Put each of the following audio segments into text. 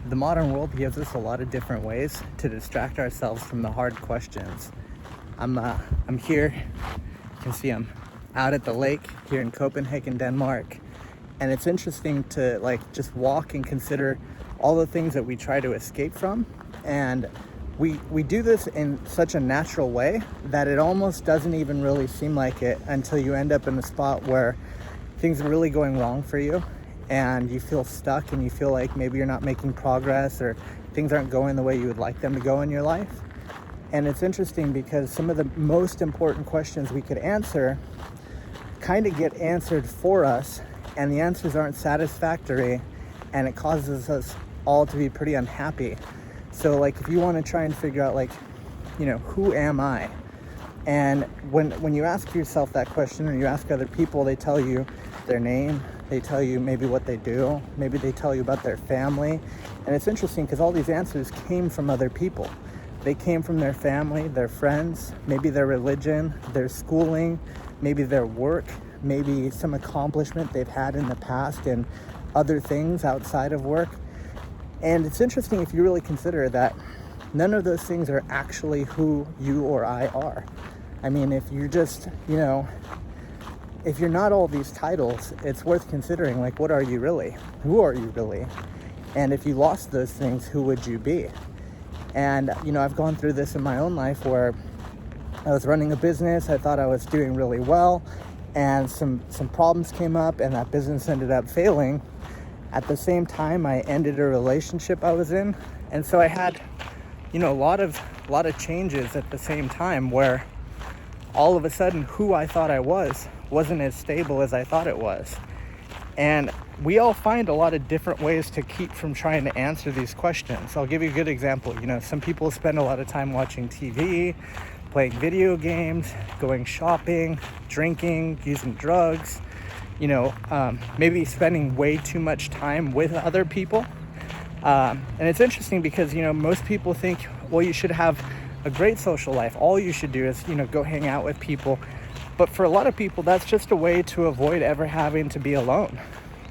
The modern world gives us a lot of different ways to distract ourselves from the hard questions. I'm here. You can see I'm out at the lake here in Copenhagen, Denmark. And it's interesting to just walk and consider all the things that we try to escape from. And we do this in such a natural way that it almost doesn't even really seem like it until you end up in a spot where things are really going wrong for you and you feel stuck and you feel like maybe you're not making progress or things aren't going the way you would like them to go in your life. And it's interesting because some of the most important questions we could answer kind of get answered for us, and the answers aren't satisfactory, and it causes us all to be pretty unhappy. So if you want to try and figure out who am I? And when you ask yourself that question, or you ask other people, they tell you their name, they tell you maybe what they do, maybe they tell you about their family. And it's interesting because all these answers came from other people. They came from their family, their friends, maybe their religion, their schooling, maybe their work, maybe some accomplishment they've had in the past and other things outside of work. And it's interesting if you really consider that none of those things are actually who you or I are. I mean, if you're just, if you're not all these titles, it's worth considering, what are you really? Who are you really? And if you lost those things, who would you be? And, I've gone through this in my own life where I was running a business. I thought I was doing really well, and some problems came up and that business ended up failing. At the same time, I ended a relationship I was in. And so I had, a lot of changes at the same time where all of a sudden who I thought I wasn't as stable as I thought it was. And we all find a lot of different ways to keep from trying to answer these questions. I'll give you a good example. Some people spend a lot of time watching TV, playing video games, going shopping, drinking, using drugs, maybe spending way too much time with other people. And it's interesting because, most people think, well, you should have a great social life. All you should do is, go hang out with people. But for a lot of people, that's just a way to avoid ever having to be alone.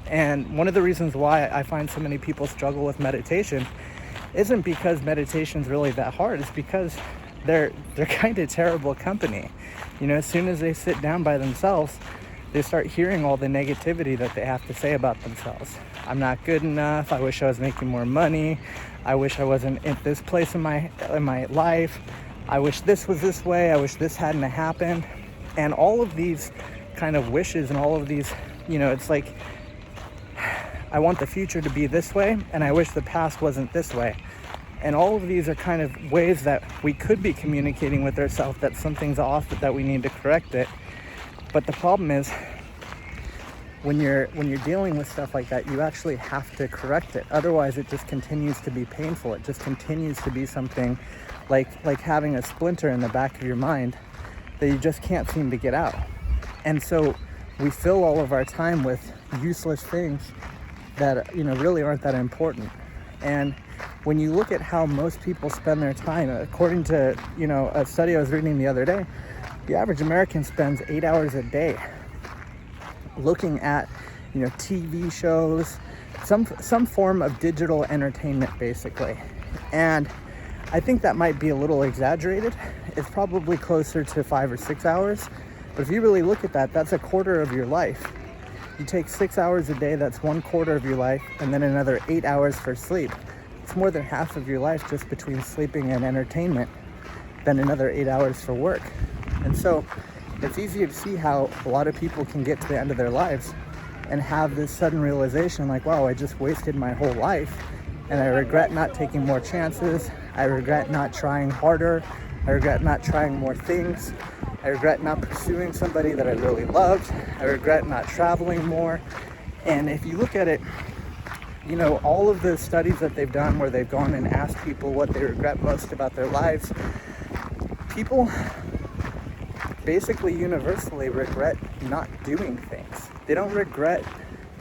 And one of the reasons why I find so many people struggle with meditation isn't because meditation's really that hard. It's because they're kind of terrible company. As soon as they sit down by themselves, they start hearing all the negativity that they have to say about themselves. I'm not good enough. I wish I was making more money. I wish I wasn't in this place in my life. I wish this was this way. I wish this hadn't happened. And all of these kind of wishes and all of these, it's like, I want the future to be this way, and I wish the past wasn't this way. And all of these are kind of ways that we could be communicating with ourselves that something's off, that we need to correct it. But the problem is, when you're dealing with stuff like that, you actually have to correct it. Otherwise, it just continues to be painful. It just continues to be something like having a splinter in the back of your mind that you just can't seem to get out. And so we fill all of our time with useless things that really aren't that important. And when you look at how most people spend their time, according to a study I was reading the other day, the average American spends 8 hours a day looking at TV shows, some form of digital entertainment, basically. And I think that might be a little exaggerated. It's probably closer to 5 or 6 hours. But if you really look at that, that's a quarter of your life. You take 6 hours a day, that's 1/4 of your life, and then another 8 hours for sleep. It's more than half of your life just between sleeping and entertainment, then another 8 hours for work. And so it's easy to see how a lot of people can get to the end of their lives and have this sudden realization wow, I just wasted my whole life, and I regret not taking more chances. I regret not trying harder. I regret not trying more things. I regret not pursuing somebody that I really loved. I regret not traveling more. And if you look at it, all of the studies that they've done where they've gone and asked people what they regret most about their lives, people basically universally regret not doing things. They don't regret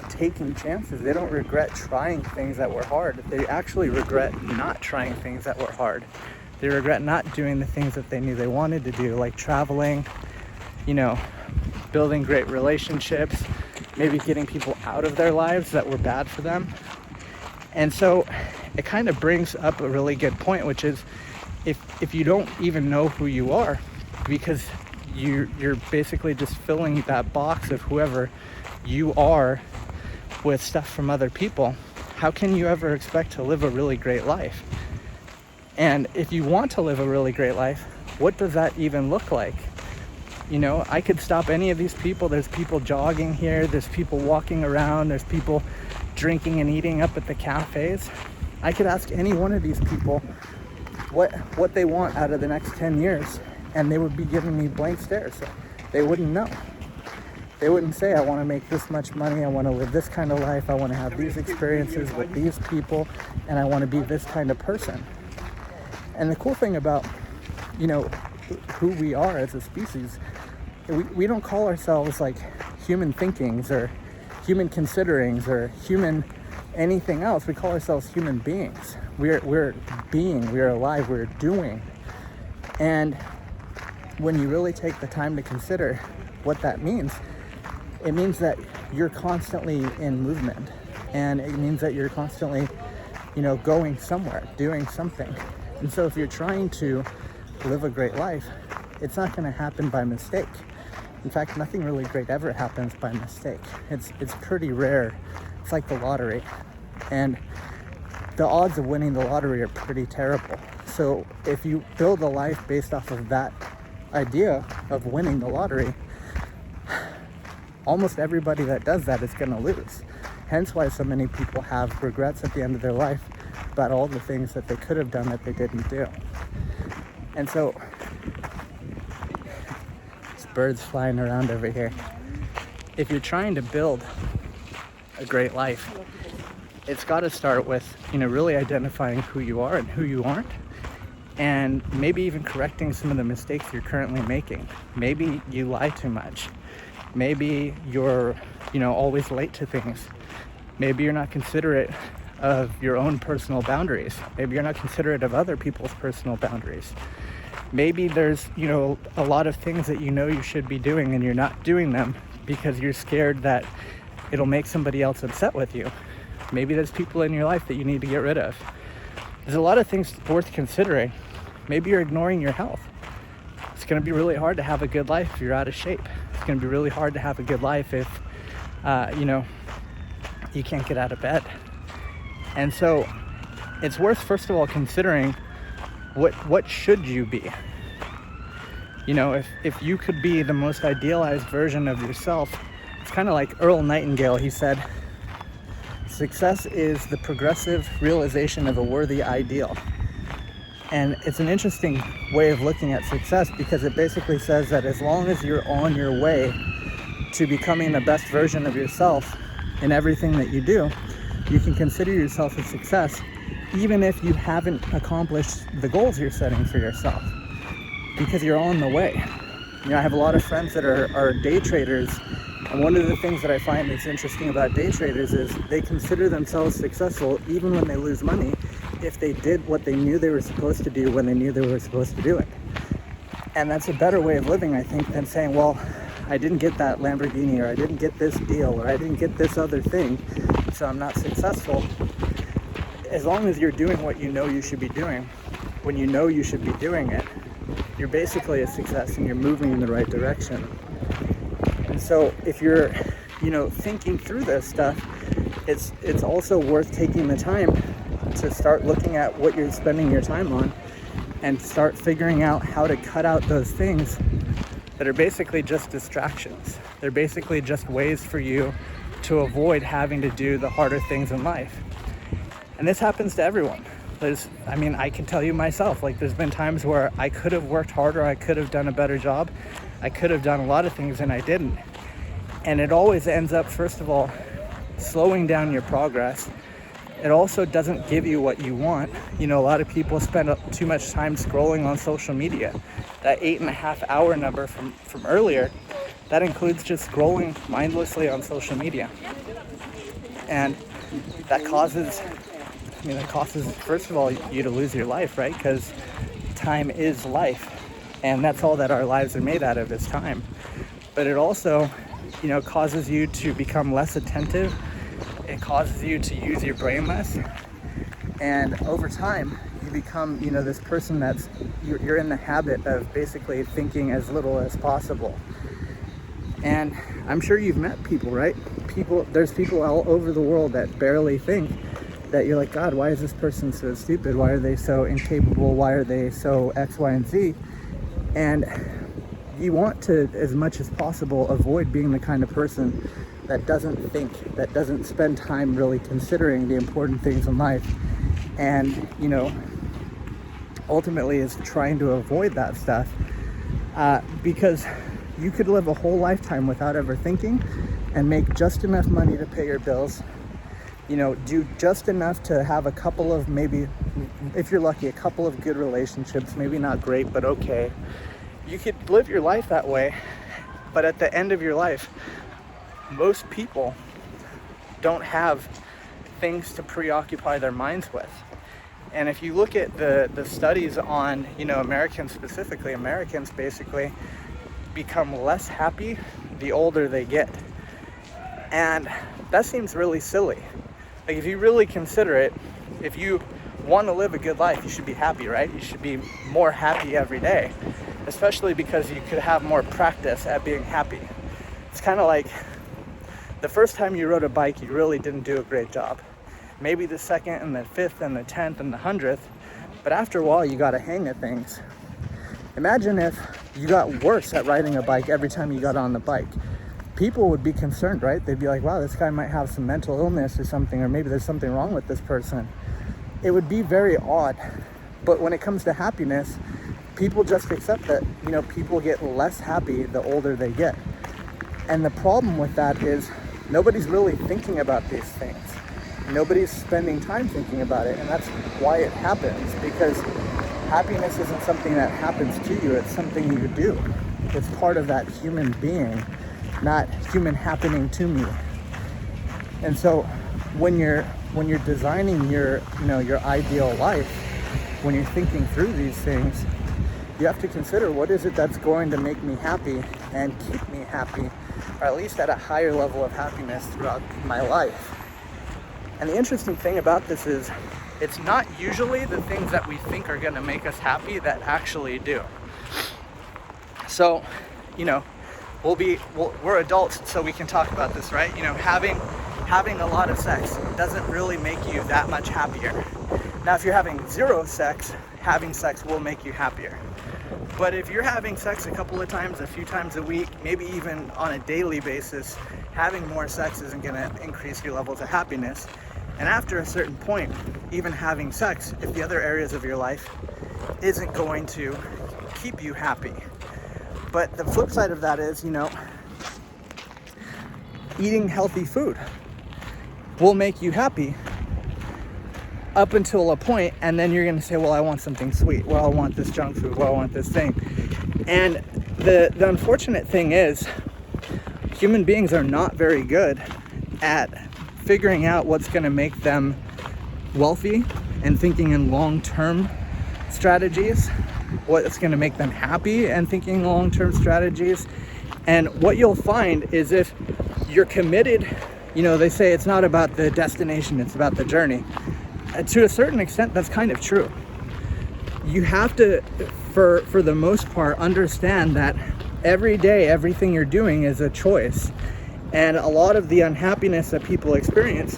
taking chances. They don't regret trying things that were hard. They actually regret not trying things that were hard. They regret not doing the things that they knew they wanted to do, like traveling, building great relationships, maybe getting people out of their lives that were bad for them. And so it kind of brings up a really good point, which is if you don't even know who you are, because you're basically just filling that box of whoever you are with stuff from other people, how can you ever expect to live a really great life? And if you want to live a really great life, what does that even look like? You know, I could stop any of these people. There's people jogging here, there's people walking around, there's people drinking and eating up at the cafes. I could ask any one of these people what they want out of the next 10 years, and they would be giving me blank stares. They wouldn't know. They wouldn't say, I want to make this much money, I want to live this kind of life, I want to have these experiences with these people, and I want to be this kind of person. And the cool thing about, you know, who we are as a species, we don't call ourselves like human thinkings or human considerings or human anything else. We call ourselves human beings. We're being, we're alive, we're doing. And when you really take the time to consider what that means, it means that you're constantly in movement, and it means that you're constantly, you know, going somewhere, doing something. And so if you're trying to live a great life, it's not going to happen by mistake. In fact, nothing really great ever happens by mistake. It's pretty rare. It's like the lottery. And the odds of winning the lottery are pretty terrible. So if you build a life based off of that idea of winning the lottery, almost everybody that does that is going to lose. Hence why so many people have regrets at the end of their life about all the things that they could have done that they didn't do. And so, there's birds flying around over here. If you're trying to build a great life, it's got to start with, you know, really identifying who you are and who you aren't, and maybe even correcting some of the mistakes you're currently making. Maybe you lie too much. Maybe you're, you know, always late to things. Maybe you're not considerate of your own personal boundaries. Maybe you're not considerate of other people's personal boundaries. Maybe there's, you know, a lot of things that you know you should be doing and you're not doing them because you're scared that it'll make somebody else upset with you. Maybe there's people in your life that you need to get rid of. There's a lot of things worth considering. Maybe you're ignoring your health. It's going to be really hard to have a good life if you're out of shape. It's going to be really hard to have a good life if, you know, you can't get out of bed. And so it's worth, first of all, considering what should you be? You know, if you could be the most idealized version of yourself, it's kind of like Earl Nightingale. He said, success is the progressive realization of a worthy ideal. And it's an interesting way of looking at success, because it basically says that as long as you're on your way to becoming the best version of yourself in everything that you do, you can consider yourself a success, even if you haven't accomplished the goals you're setting for yourself, because you're on the way. You know, I have a lot of friends that are day traders, and one of the things that I find that's interesting about day traders is they consider themselves successful even when they lose money, if they did what they knew they were supposed to do when they knew they were supposed to do it. And that's a better way of living, I think, than saying, well, I didn't get that Lamborghini, or I didn't get this deal, or I didn't get this other thing, so I'm not successful. As long as you're doing what you know you should be doing, when you know you should be doing it, you're basically a success and you're moving in the right direction. And so if you're, you know, thinking through this stuff, it's also worth taking the time to start looking at what you're spending your time on and start figuring out how to cut out those things that are basically just distractions. They're basically just ways for you to avoid having to do the harder things in life. And this happens to everyone. I can tell you myself, like, there's been times where I could have worked harder, I could have done a better job, I could have done a lot of things and I didn't. And it always ends up, first of all, slowing down your progress. It also doesn't give you what you want. You know, a lot of people spend too much time scrolling on social media. That 8.5 hour number from earlier, that includes just scrolling mindlessly on social media. And that causes, first of all, you to lose your life, right? Because time is life. And that's all that our lives are made out of, is time. But it also, you know, causes you to become less attentive. it causes you to use your brain less. And over time, you become, this person that's, you're in the habit of basically thinking as little as possible. And I'm sure you've met people, right? There's people all over the world that barely think, that you're like, God, why is this person so stupid? Why are they so incapable? Why are they so X, Y, and Z? And you want to, as much as possible, avoid being the kind of person that doesn't think, that doesn't spend time really considering the important things in life. And, ultimately is trying to avoid that stuff, because you could live a whole lifetime without ever thinking and make just enough money to pay your bills, do just enough to have a couple of, maybe, if you're lucky, a couple of good relationships, maybe not great, but okay. You could live your life that way, but at the end of your life, most people don't have things to preoccupy their minds with. And if you look at the studies on, Americans specifically, Americans basically become less happy the older they get. And that seems really silly. Like, if you really consider it, if you want to live a good life, you should be happy, right? You should be more happy every day, especially because you could have more practice at being happy. It's kind of like the first time you rode a bike, you really didn't do a great job. Maybe the second and the fifth and the 10th and the 100th, but after a while you got a hang of things. Imagine if you got worse at riding a bike every time you got on the bike. People would be concerned, right? They'd be like, wow, this guy might have some mental illness or something, or maybe there's something wrong with this person. It would be very odd. But when it comes to happiness, people just accept that, people get less happy the older they get. And the problem with that is nobody's really thinking about these things. Nobody's spending time thinking about it, and that's why it happens, because happiness isn't something that happens to you, it's something you do. It's part of that human being, not human happening to me. And so when you're designing your ideal life, when you're thinking through these things, you have to consider, what is it that's going to make me happy and keep me happy, or at least at a higher level of happiness throughout my life. And the interesting thing about this is, it's not usually the things that we think are going to make us happy that actually do. So, we're adults, so we can talk about this, right? Having a lot of sex doesn't really make you that much happier. Now, if you're having zero sex, having sex will make you happier. But if you're having sex a couple of times, a few times a week, maybe even on a daily basis, having more sex isn't going to increase your levels of happiness. And after a certain point, even having sex, if the other areas of your life isn't going to keep you happy. But the flip side of that is, eating healthy food will make you happy up until a point, and then you're going to say, well, I want something sweet. Well, I want this junk food. Well, I want this thing. And the unfortunate thing is, human beings are not very good at figuring out what's going to make them wealthy and thinking in long-term strategies, what's going to make them happy and thinking long-term strategies. And what you'll find is, if you're committed, they say it's not about the destination, it's about the journey. To a certain extent, that's kind of true. You have to, for the most part, understand that every day, everything you're doing is a choice. And a lot of the unhappiness that people experience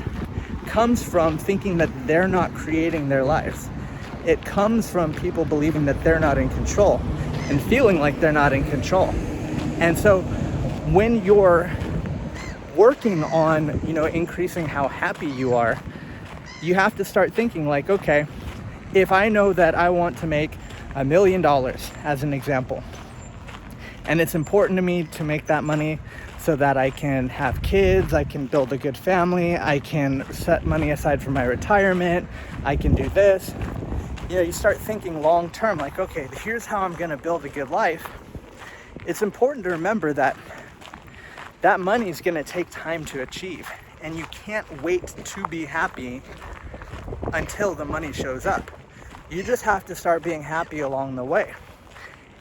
comes from thinking that they're not creating their lives. It comes from people believing that they're not in control and feeling like they're not in control. And so when you're working on, increasing how happy you are, you have to start thinking like, okay, if I know that I want to make $1 million, as an example, and it's important to me to make that money so that I can have kids, I can build a good family, I can set money aside for my retirement, I can do this. You start thinking long term, like, okay, here's how I'm gonna build a good life. It's important to remember that that money is gonna take time to achieve, and you can't wait to be happy until the money shows up. You just have to start being happy along the way.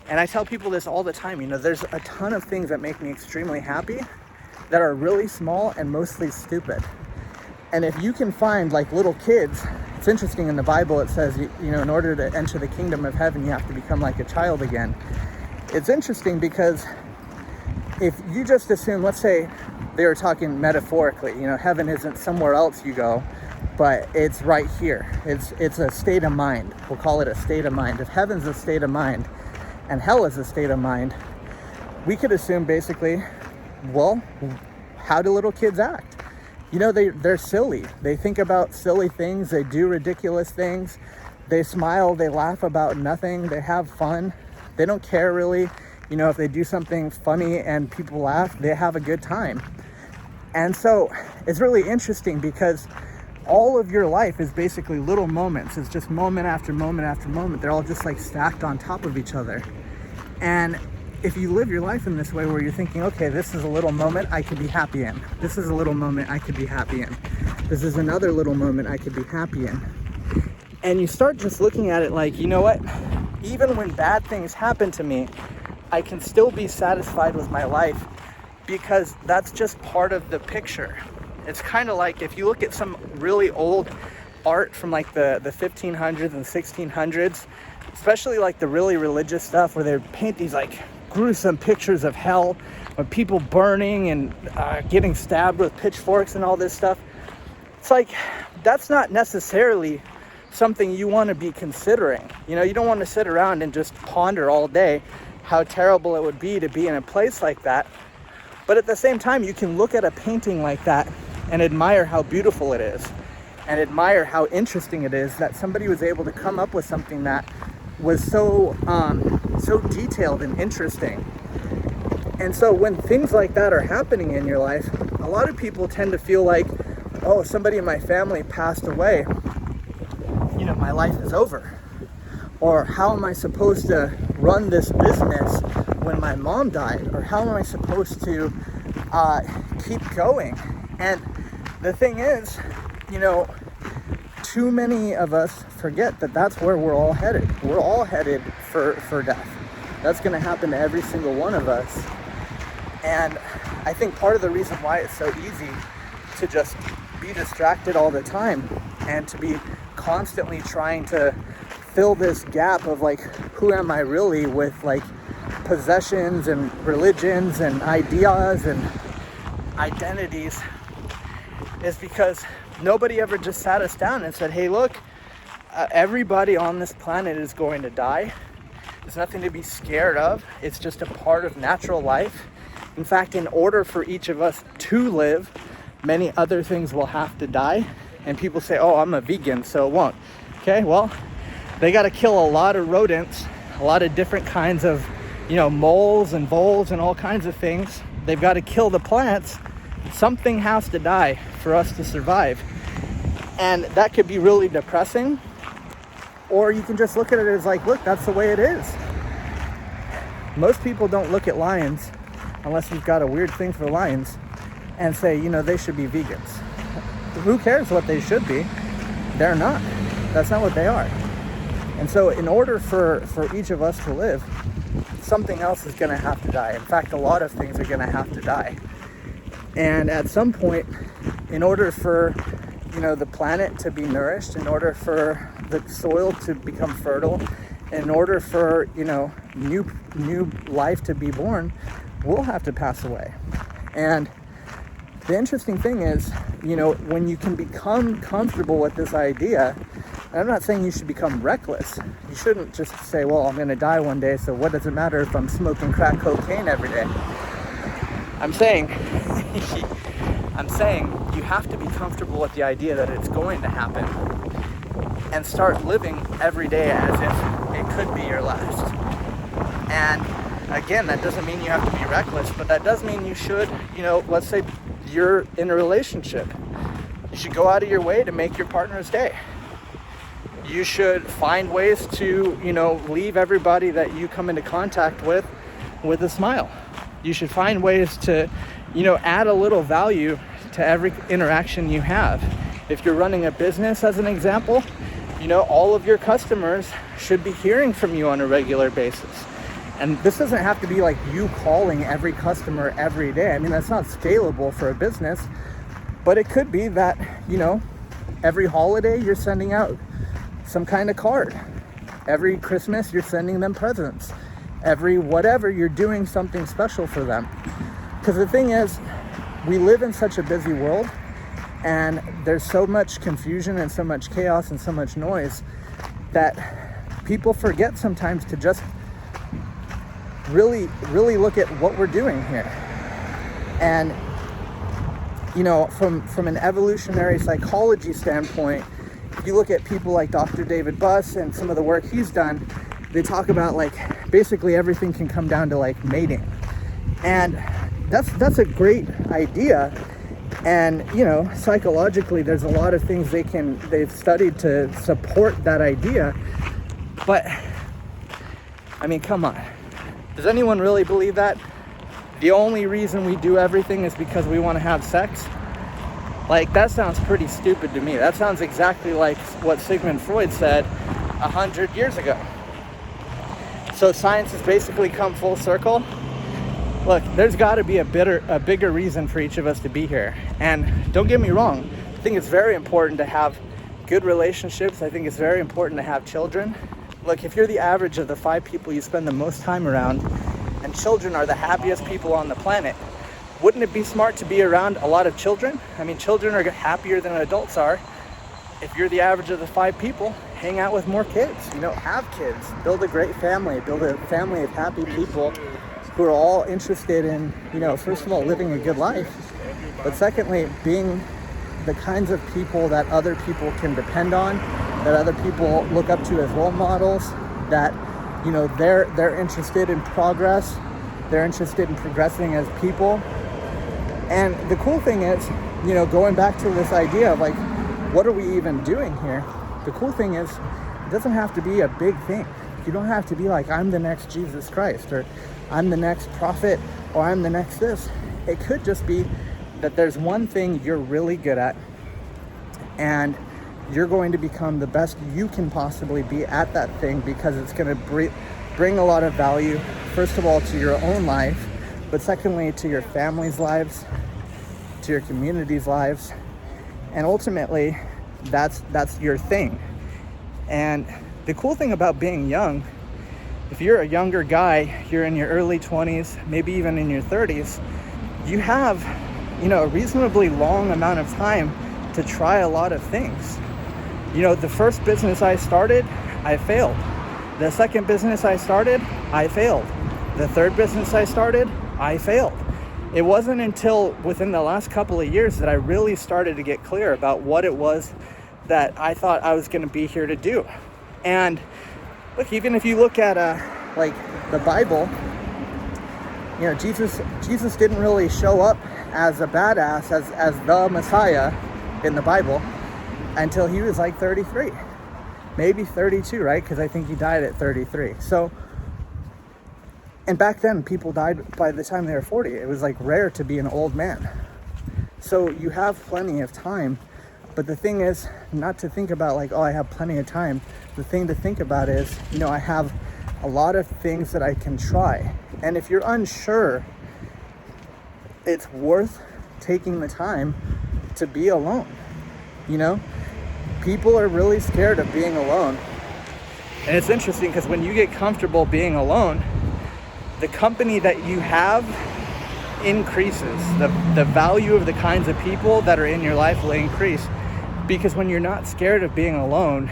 And I tell people this all the time, there's a ton of things that make me extremely happy that are really small and mostly stupid. And if you can find like little kids, it's interesting in the Bible, it says, in order to enter the kingdom of heaven, you have to become like a child again. It's interesting because if you just assume, let's say they were talking metaphorically, heaven isn't somewhere else you go, but it's right here. It's a state of mind. We'll call it a state of mind. If heaven's a state of mind and hell is a state of mind, we could assume basically, well, how do little kids act? They're silly. They think about silly things. They do ridiculous things. They smile. They laugh about nothing. They have fun. They don't care really. If they do something funny and people laugh, they have a good time. And so it's really interesting because all of your life is basically little moments. It's just moment after moment after moment. They're all just like stacked on top of each other. And if you live your life in this way where you're thinking, okay, this is a little moment I could be happy in. This is a little moment I could be happy in. This is another little moment I could be happy in. And you start just looking at it like, you know what? Even when bad things happen to me, I can still be satisfied with my life because that's just part of the picture. It's kind of like if you look at some really old art from like the 1500s and 1600s, especially like the really religious stuff where they paint these like gruesome pictures of hell of people burning and getting stabbed with pitchforks and all this stuff. It's like, that's not necessarily something you want to be considering. You don't want to sit around and just ponder all day how terrible it would be to be in a place like that. But at the same time, you can look at a painting like that and admire how beautiful it is and admire how interesting it is that somebody was able to come up with something that was so detailed and interesting. And so when things like that are happening in your life, a lot of people tend to feel like, oh, somebody in my family passed away, my life is over. Or how am I supposed to run this business when my mom died? Or how am I supposed to keep going? And the thing is, too many of us forget that that's where we're all headed. We're all headed for death. That's going to happen to every single one of us. And I think part of the reason why it's so easy to just be distracted all the time and to be constantly trying to fill this gap of like, who am I really, with like possessions and religions and ideas and identities, is because nobody ever just sat us down and said, hey, look, everybody on this planet is going to die. There's nothing to be scared of. It's just a part of natural life. In fact, in order for each of us to live, many other things will have to die. And people say, oh, I'm a vegan, so it won't. Okay, well, they got to kill a lot of rodents, a lot of different kinds of, moles and voles and all kinds of things. They've got to kill the plants. Something has to die for us to survive. And that could be really depressing. Or you can just look at it as like, look, that's the way it is. Most people don't look at lions, unless you've got a weird thing for lions, and say, they should be vegans. Who cares what they should be? They're not. That's not what they are. And so in order for each of us to live, something else is going to have to die. In fact, a lot of things are going to have to die. And at some point, in order for the planet to be nourished, in order for the soil to become fertile, in order for new life to be born, we'll have to pass away. And the interesting thing is, when you can become comfortable with this idea, and I'm not saying you should become reckless. You shouldn't just say, well, I'm going to die one day, so what does it matter if I'm smoking crack cocaine every day? I'm saying you have to be comfortable with the idea that it's going to happen and start living every day as if it could be your last. And again, that doesn't mean you have to be reckless, but that does mean you should, let's say you're in a relationship. You should go out of your way to make your partner's day. You should find ways to, leave everybody that you come into contact with a smile. You should find ways to, add a little value to every interaction you have. If you're running a business, as an example, all of your customers should be hearing from you on a regular basis. And this doesn't have to be like you calling every customer every day. I mean, that's not scalable for a business. But it could be that, every holiday you're sending out some kind of card. Every Christmas you're sending them presents. Every whatever, you're doing something special for them. Because the thing is, we live in such a busy world, and there's so much confusion and so much chaos and so much noise that people forget sometimes to just really look at what we're doing here. And from an evolutionary psychology standpoint, if you look at people like Dr. David Buss and some of the work he's done, they talk about basically everything can come down to mating. And that's a great idea. And psychologically there's a lot of things they've studied to support that idea. But I mean, come on. Does anyone really believe that? The only reason we do everything is because we want to have sex? That sounds pretty stupid to me. That sounds exactly like what Sigmund Freud said 100 years ago. So science has basically come full circle. Look, there's got to be a bigger reason for each of us to be here. And don't get me wrong, I think it's very important to have good relationships. I think it's very important to have children. Look, if you're the average of the 5 people you spend the most time around, and children are the happiest people on the planet, wouldn't it be smart to be around a lot of children? I mean, children are happier than adults are. If you're the average of the 5 people, hang out with more kids, have kids, build a great family, build a family of happy people who are all interested in, first of all, living a good life, but secondly, being the kinds of people that other people can depend on, that other people look up to as role models, that they're interested in progress, they're interested in progressing as people. And the cool thing is, going back to this idea of what are we even doing here? The cool thing is, it doesn't have to be a big thing. You don't have to be I'm the next Jesus Christ, or I'm the next prophet, or I'm the next this. It could just be that there's one thing you're really good at, and you're going to become the best you can possibly be at that thing, because it's going to bring a lot of value, first of all, to your own life, but secondly, to your family's lives, to your community's lives, and ultimately, that's your thing. And the cool thing about being young, if you're a younger guy, you're in your early 20s, maybe even in your 30s, you have, a reasonably long amount of time to try a lot of things. The first business I started, I failed. The second business I started, I failed. The third business I started, I failed. It wasn't until within the last couple of years that I really started to get clear about what it was that I thought I was going to be here to do. And look, even if you look at the Bible, Jesus didn't really show up as a badass, as the Messiah in the Bible until he was 33, maybe 32, right? Because I think he died at 33. So, and back then people died by the time they were 40. It was rare to be an old man. So you have plenty of time. But the thing is not to think about I have plenty of time. The thing to think about is, I have a lot of things that I can try. And if you're unsure, it's worth taking the time to be alone. People are really scared of being alone. And it's interesting because when you get comfortable being alone, the company that you have increases. The value of the kinds of people that are in your life will increase. Because when you're not scared of being alone,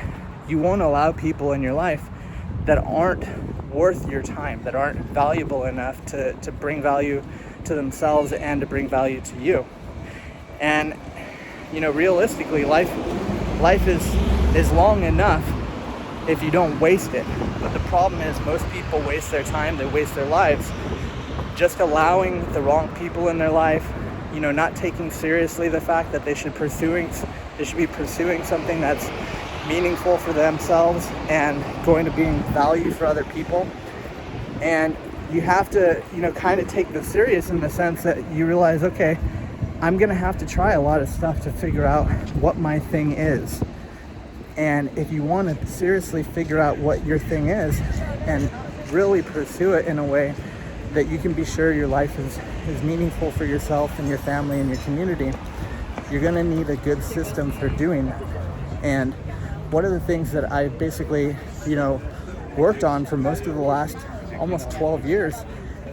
you won't allow people in your life that aren't worth your time, that aren't valuable enough to bring value to themselves and to bring value to you. And realistically, life is long enough if you don't waste it. But the problem is most people waste their time, they waste their lives just allowing the wrong people in their life, not taking seriously the fact that they should be pursuing something that's meaningful for themselves and going to bring value for other people. And you have to, kind of take this serious in the sense that you realize, okay, I'm going to have to try a lot of stuff to figure out what my thing is. And if you want to seriously figure out what your thing is and really pursue it in a way that you can be sure your life is meaningful for yourself and your family and your community, you're gonna need a good system for doing that. And one of the things that I basically, worked on for most of the last almost 12 years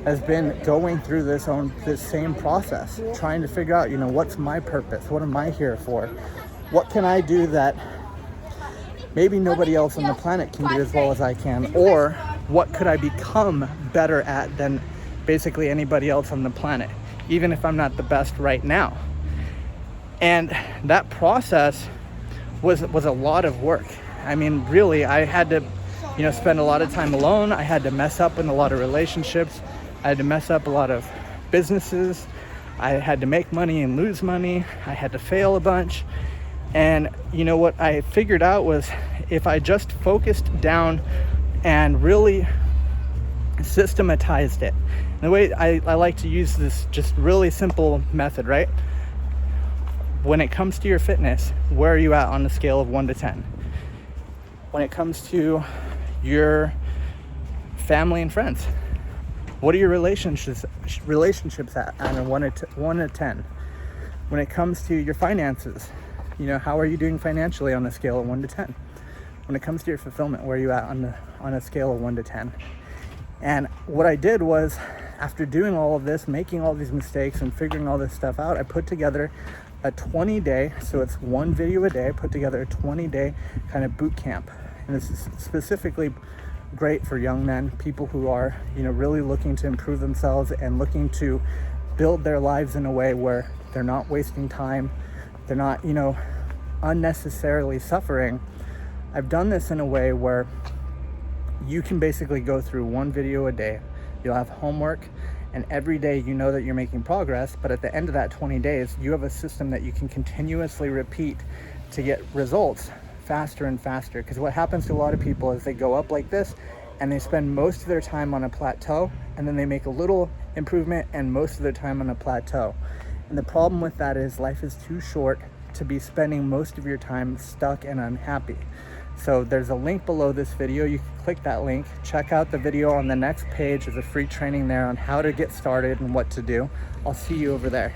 has been going through this same process, trying to figure out, what's my purpose? What am I here for? What can I do that maybe nobody else on the planet can do as well as I can? Or what could I become better at than basically anybody else on the planet, even if I'm not the best right now? And that process was a lot of work. I mean, really, I had to, spend a lot of time alone. I had to mess up in a lot of relationships. I had to mess up a lot of businesses. I had to make money and lose money. I had to fail a bunch. And what I figured out was, if I just focused down and really systematized it. And the way I like to use this just really simple method, right? When it comes to your fitness, where are you at on the scale of 1 to 10? When it comes to your family and friends, what are your relationships at on a 1 to 10? When it comes to your finances, how are you doing financially on a scale of 1 to 10? When it comes to your fulfillment, where are you at on a scale of 1 to 10? And what I did was, after doing all of this, making all these mistakes and figuring all this stuff out, I put together a 20-day, so it's one video a day, I put together a 20-day kind of boot camp. And this is specifically great for young men, people who are, really looking to improve themselves and looking to build their lives in a way where they're not wasting time, they're not, unnecessarily suffering. I've done this in a way where you can basically go through one video a day. You'll have homework, and every day you know that you're making progress, but at the end of that 20 days, you have a system that you can continuously repeat to get results faster and faster. Because what happens to a lot of people is they go up like this and they spend most of their time on a plateau, and then they make a little improvement and most of their time on a plateau. And the problem with that is life is too short to be spending most of your time stuck and unhappy. So there's a link below this video. You can click that link, check out the video on the next page. There's a free training there on how to get started and what to do. I'll see you over there.